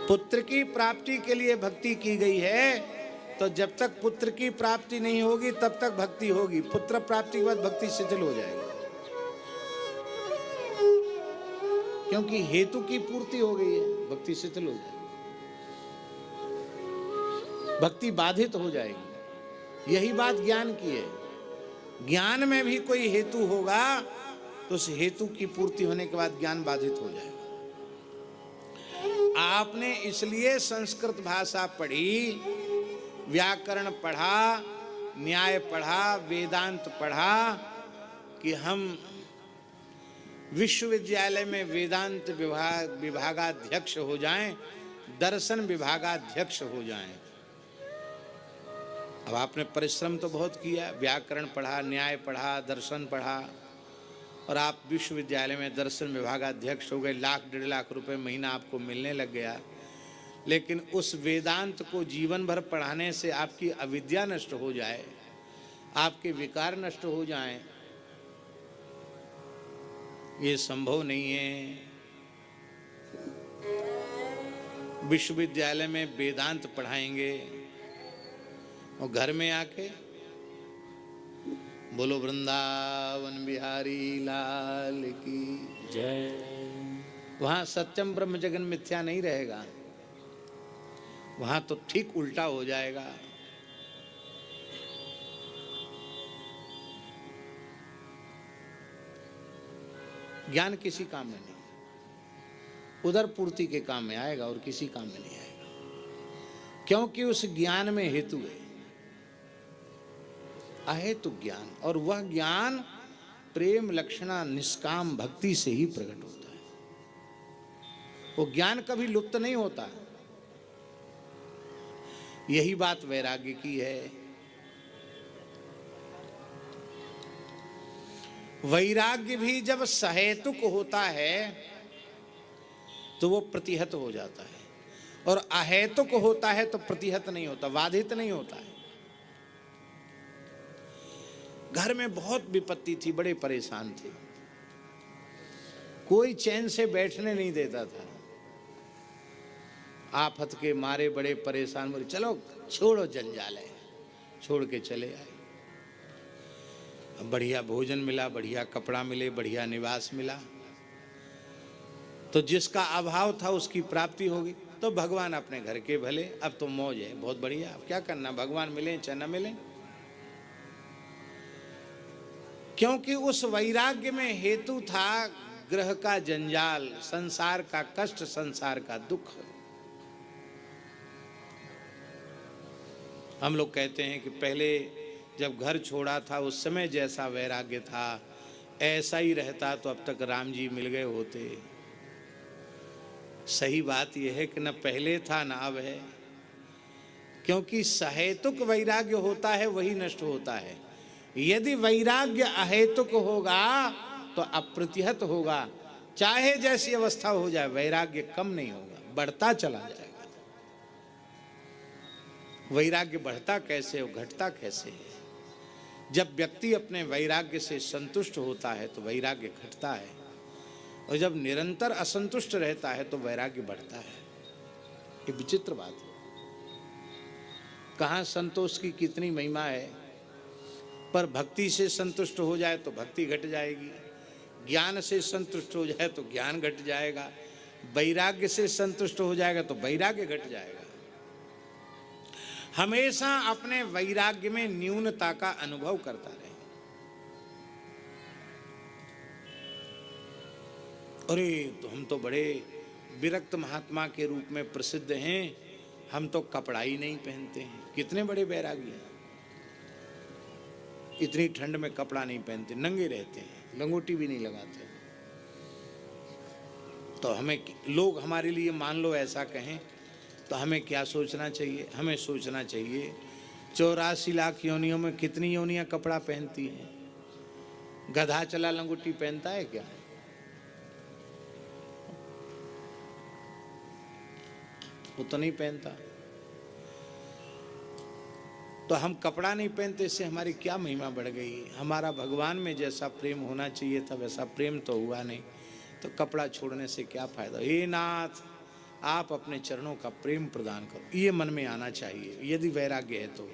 पुत्र की प्राप्ति के लिए भक्ति की गई है, तो जब तक पुत्र की प्राप्ति नहीं होगी तब तक भक्ति होगी। पुत्र प्राप्ति के बाद भक्ति शिथिल हो जाएगी, क्योंकि हेतु की पूर्ति हो गई है, भक्ति शिथिल हो जाएगी, भक्ति बाधित हो जाएगी। यही बात ज्ञान की है। ज्ञान में भी कोई हेतु होगा तो उस हेतु की पूर्ति होने के बाद ज्ञान बाधित हो जाएगा। आपने इसलिए संस्कृत भाषा पढ़ी, व्याकरण पढ़ा, न्याय पढ़ा, वेदांत पढ़ा कि हम विश्वविद्यालय में वेदांत विभागाध्यक्ष हो जाएं, दर्शन विभागाध्यक्ष हो जाएं। अब आपने परिश्रम तो बहुत किया, व्याकरण पढ़ा, न्याय पढ़ा, दर्शन पढ़ा, और आप विश्वविद्यालय में दर्शन विभागाध्यक्ष हो गए। 1,00,000 1,50,000 रुपए महीना आपको मिलने लग गया। लेकिन उस वेदांत को जीवन भर पढ़ाने से आपकी अविद्या नष्ट हो जाए, आपके विकार नष्ट हो जाएं, ये संभव नहीं है। विश्वविद्यालय में वेदांत पढ़ाएंगे और घर में आके बोलो वृंदावन बिहारी लाल की जय। वहां सत्यम ब्रह्म जगन मिथ्या नहीं रहेगा, वहां तो ठीक उल्टा हो जाएगा। ज्ञान किसी काम में नहीं, उधर पूर्ति के काम में आएगा और किसी काम में नहीं आएगा, क्योंकि उस ज्ञान में हेतु है, अहेतु ज्ञान, और वह ज्ञान प्रेम लक्षणा निष्काम भक्ति से ही प्रकट होता है। वो ज्ञान कभी लुप्त नहीं होता। यही बात वैराग्य की है। वैराग्य भी जब सहेतुक होता है तो वो प्रतिहत हो जाता है, और अहेतुक होता है तो प्रतिहत नहीं होता, बाधित नहीं होता है। घर में बहुत विपत्ति थी, बड़े परेशान थे, कोई चैन से बैठने नहीं देता था। आफत के मारे बड़े परेशान, बोले चलो छोड़ो जंजाल है, छोड़ के चले आए। बढ़िया भोजन मिला, बढ़िया कपड़ा मिले, बढ़िया निवास मिला, तो जिसका अभाव था उसकी प्राप्ति होगी। तो भगवान अपने घर के भले, अब तो मौज है, बहुत बढ़िया, अब क्या करना, भगवान मिले चाहे न मिले। क्योंकि उस वैराग्य में हेतु था ग्रह का जंजाल, संसार का कष्ट, संसार का दुख। हम लोग कहते हैं कि पहले जब घर छोड़ा था उस समय जैसा वैराग्य था, ऐसा ही रहता तो अब तक राम जी मिल गए होते। सही बात यह है कि न पहले था न अब है, क्योंकि सहेतुक वैराग्य होता है वही नष्ट होता है। यदि वैराग्य अहेतुक होगा तो अप्रतिहत होगा, चाहे जैसी अवस्था हो जाए, वैराग्य कम नहीं होगा, बढ़ता चला जाएगा। वैराग्य बढ़ता कैसे हो, घटता कैसे है? जब व्यक्ति अपने वैराग्य से संतुष्ट होता है तो वैराग्य घटता है, और जब निरंतर असंतुष्ट रहता है तो वैराग्य बढ़ता है। ये विचित्र बात है। कहाँ संतोष की कितनी महिमा है, पर भक्ति से संतुष्ट हो जाए तो भक्ति घट जाएगी, ज्ञान से संतुष्ट हो जाए तो ज्ञान घट जाएगा, वैराग्य से संतुष्ट हो जाएगा तो वैराग्य घट जाएगा। हमेशा अपने वैराग्य में न्यूनता का अनुभव करता रहे। अरे तो हम तो बड़े विरक्त महात्मा के रूप में प्रसिद्ध हैं, हम तो कपड़ा ही नहीं पहनते हैं। कितने बड़े वैरागी हैं, इतनी ठंड में कपड़ा नहीं पहनते, नंगे रहते हैं, लंगोटी भी नहीं लगाते। तो हमें लोग हमारे लिए मान लो ऐसा कहें तो हमें क्या सोचना चाहिए? हमें सोचना चाहिए 84 लाख योनियों में कितनी योनियां कपड़ा पहनती हैं? गधा चला लंगोटी पहनता है क्या? वो तो नहीं पहनता। तो हम कपड़ा नहीं पहनते, इससे हमारी क्या महिमा बढ़ गई? हमारा भगवान में जैसा प्रेम होना चाहिए था वैसा प्रेम तो हुआ नहीं, तो कपड़ा छोड़ने से क्या फायदा? हे नाथ, आप अपने चरणों का प्रेम प्रदान करो, ये मन में आना चाहिए यदि वैराग्य है तो।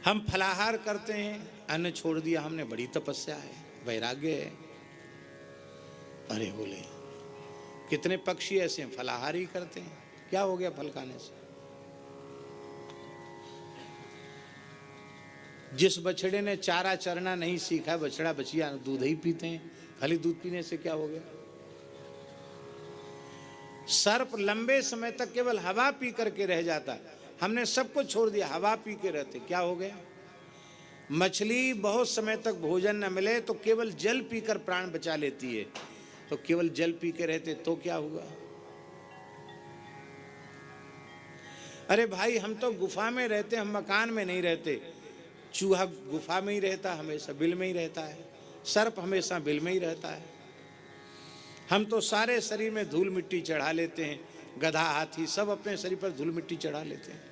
हम फलाहार करते हैं, अन्न छोड़ दिया हमने, बड़ी तपस्या है, वैराग्य है। अरे बोले कितने पक्षी ऐसे हैं फलाहार ही करते हैं, क्या हो गया फल खाने से? जिस बछड़े ने चारा चरना नहीं सीखा, बछड़ा बछिया दूध ही पीते हैं, खाली दूध पीने से क्या हो गया? सर्प लंबे समय तक केवल हवा पी करके रह जाता, हमने सब कुछ छोड़ दिया, हवा पी के रहते, क्या हो गया? मछली बहुत समय तक भोजन न मिले तो केवल जल पीकर प्राण बचा लेती है, तो केवल जल पी के रहते तो क्या हुआ? अरे भाई हम तो गुफा में रहते, हम मकान में नहीं रहते। चूहा गुफा में ही रहता, हमेशा बिल में ही रहता है, सर्प हमेशा बिल में ही रहता है। हम तो सारे शरीर में धूल मिट्टी चढ़ा लेते हैं, गधा हाथी सब अपने शरीर पर धूल मिट्टी चढ़ा लेते हैं।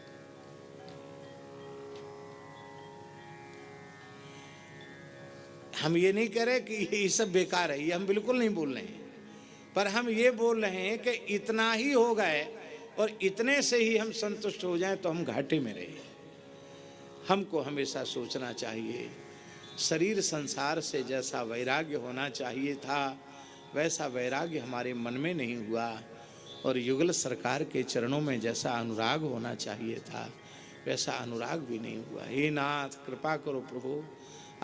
हम ये नहीं कह रहे कि ये सब बेकार है, ये हम बिल्कुल नहीं बोल रहे हैं, पर हम ये बोल रहे हैं कि इतना ही हो गए और इतने से ही हम संतुष्ट हो जाएं तो हम घाटे में रहे। हमको हमेशा सोचना चाहिए, शरीर संसार से जैसा वैराग्य होना चाहिए था वैसा वैराग्य हमारे मन में नहीं हुआ, और युगल सरकार के चरणों में जैसा अनुराग होना चाहिए था वैसा अनुराग भी नहीं हुआ। हे नाथ कृपा करो प्रभु,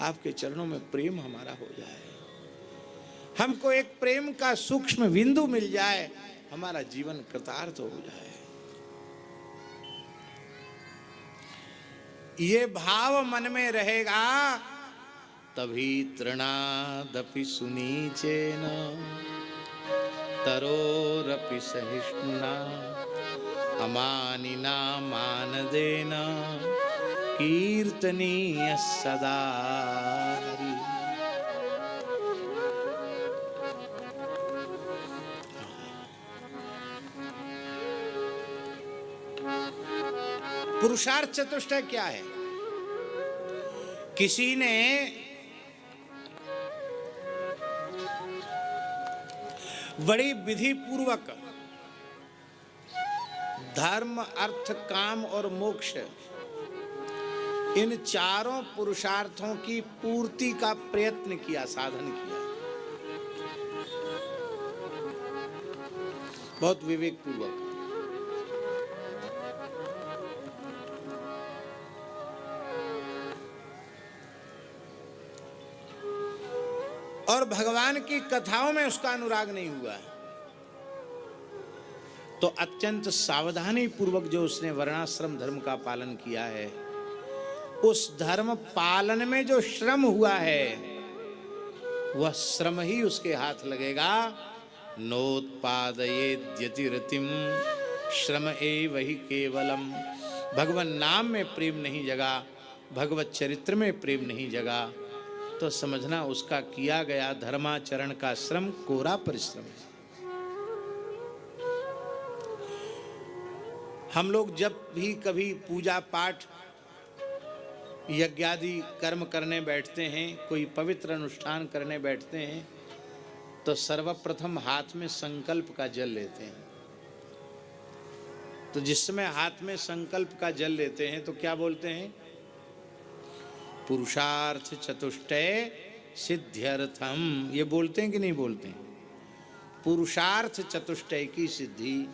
आपके चरणों में प्रेम हमारा हो जाए, हमको एक प्रेम का सूक्ष्म बिंदु मिल जाए, हमारा जीवन कृतार्थ हो जाए। ये भाव मन में रहेगा तभी तृणादपि सुनीचेन तरोरपि सहिष्णुना अमानिना मानदेन कीर्तनीय सदा हरि। पुरुषार्थ चतुष्टय क्या है? किसी ने बड़ी विधि पूर्वक धर्म अर्थ काम और मोक्ष इन चारों पुरुषार्थों की पूर्ति का प्रयत्न किया, साधन किया, बहुत विवेक पूर्वक। और भगवान की कथाओं में उसका अनुराग नहीं हुआ, तो अत्यंत सावधानी पूर्वक जो उसने वर्णाश्रम धर्म का पालन किया है, उस धर्म पालन में जो श्रम हुआ है वह श्रम ही उसके हाथ लगेगा। नोत्पादयेद्यति रतिम श्रम एव हि केवलम। भगवान नाम में प्रेम नहीं जगा, भगवत चरित्र में प्रेम नहीं जगा, तो समझना उसका किया गया धर्माचरण का श्रम कोरा परिश्रम है। हम लोग जब भी कभी पूजा पाठ यज्ञादि कर्म करने बैठते हैं, कोई पवित्र अनुष्ठान करने बैठते हैं, तो सर्वप्रथम हाथ में संकल्प का जल लेते हैं। तो जिस समय हाथ में संकल्प का जल लेते हैं तो क्या बोलते हैं? पुरुषार्थ चतुष्टय सिद्ध्यर्थम। ये बोलते हैं कि नहीं बोलते हैं? पुरुषार्थ चतुष्टय की सिद्धि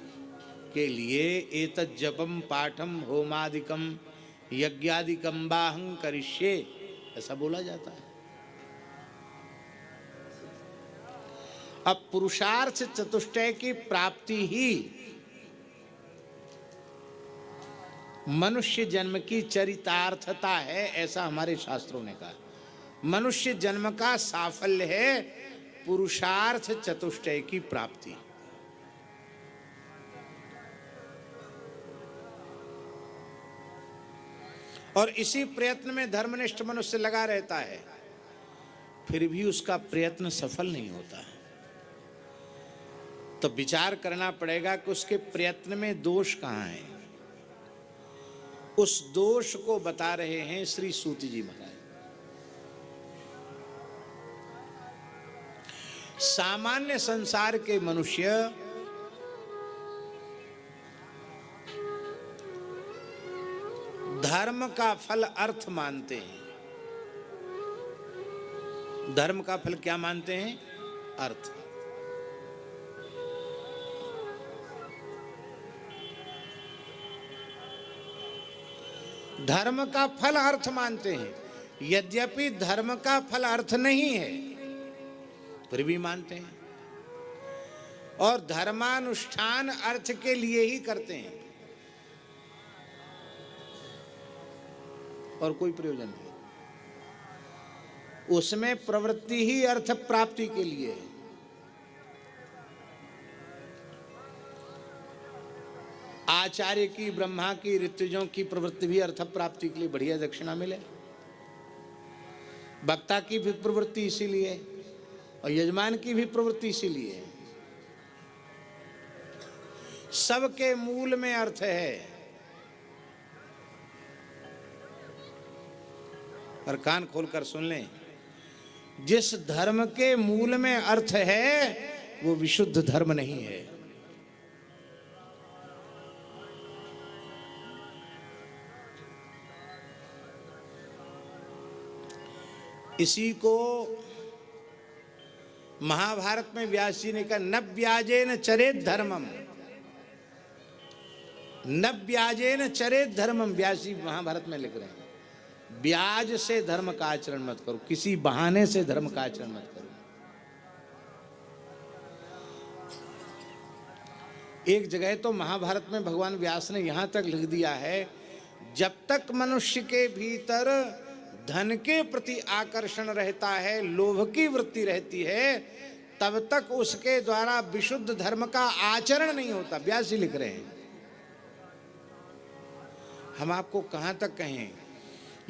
के लिए एतत् जपम पाठम होमादिकम यज्ञादिकम बाहं करिष्ये, ऐसा बोला जाता है। अब पुरुषार्थ चतुष्टय की प्राप्ति ही मनुष्य जन्म की चरितार्थता है, ऐसा हमारे शास्त्रों ने कहा। मनुष्य जन्म का साफल्य है पुरुषार्थ चतुष्टय की प्राप्ति। और इसी प्रयत्न में धर्मनिष्ठ मनुष्य लगा रहता है, फिर भी उसका प्रयत्न सफल नहीं होता है। तो विचार करना पड़ेगा कि उसके प्रयत्न में दोष कहाँ है। उस दोष को बता रहे हैं श्री सूत जी महाराज। सामान्य संसार के मनुष्य धर्म का फल अर्थ मानते हैं। धर्म का फल क्या मानते हैं? अर्थ। धर्म का फल अर्थ मानते हैं। यद्यपि धर्म का फल अर्थ नहीं है, फिर भी मानते हैं। और धर्मानुष्ठान अर्थ के लिए ही करते हैं और कोई प्रयोजन नहीं। उसमें प्रवृत्ति ही अर्थ प्राप्ति के लिए है। आचार्य की, ब्रह्मा की, ऋतुजों की प्रवृत्ति भी अर्थ प्राप्ति के लिए, बढ़िया दक्षिणा मिले। वक्ता की भी प्रवृत्ति इसीलिए और यजमान की भी प्रवृत्ति इसीलिए। सबके मूल में अर्थ है। और कान खोलकर सुन लें, जिस धर्म के मूल में अर्थ है वो विशुद्ध धर्म नहीं है। इसी को महाभारत में व्यास जी ने कहा, न ब्याजेन चरेत धर्मम, न ब्याजेन चरेत धर्मम। व्यास जी महाभारत में लिख रहे हैं, ब्याज से धर्म का आचरण मत करो, किसी बहाने से धर्म का आचरण मत करो। एक जगह तो महाभारत में भगवान व्यास ने यहां तक लिख दिया है, जब तक मनुष्य के भीतर धन के प्रति आकर्षण रहता है, लोभ की वृत्ति रहती है, तब तक उसके द्वारा विशुद्ध धर्म का आचरण नहीं होता। व्यास जी लिख रहे हैं। हम आपको कहां तक कहें,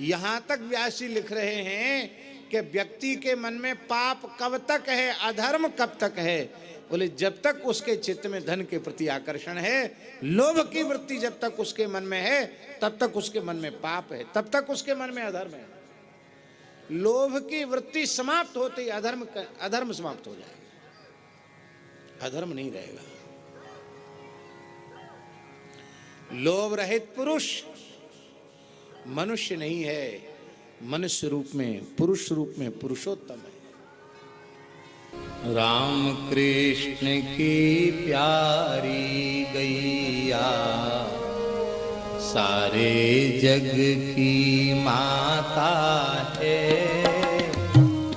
यहां तक व्यास जी लिख रहे हैं कि व्यक्ति के मन में पाप कब तक है, अधर्म कब तक है। बोले जब तक उसके चित्त में धन के प्रति आकर्षण है, लोभ की वृत्ति जब तक उसके मन में है, तब तक उसके मन में पाप है, तब तक उसके मन में अधर्म है। लोभ की वृत्ति समाप्त होते ही अधर्म समाप्त हो जाएगा, अधर्म नहीं रहेगा। लोभ रहित पुरुष मनुष्य नहीं है, मनुष्य रूप में, पुरुष रूप में पुरुषोत्तम है। राम कृष्ण की प्यारी गैया, सारे जग की माता है।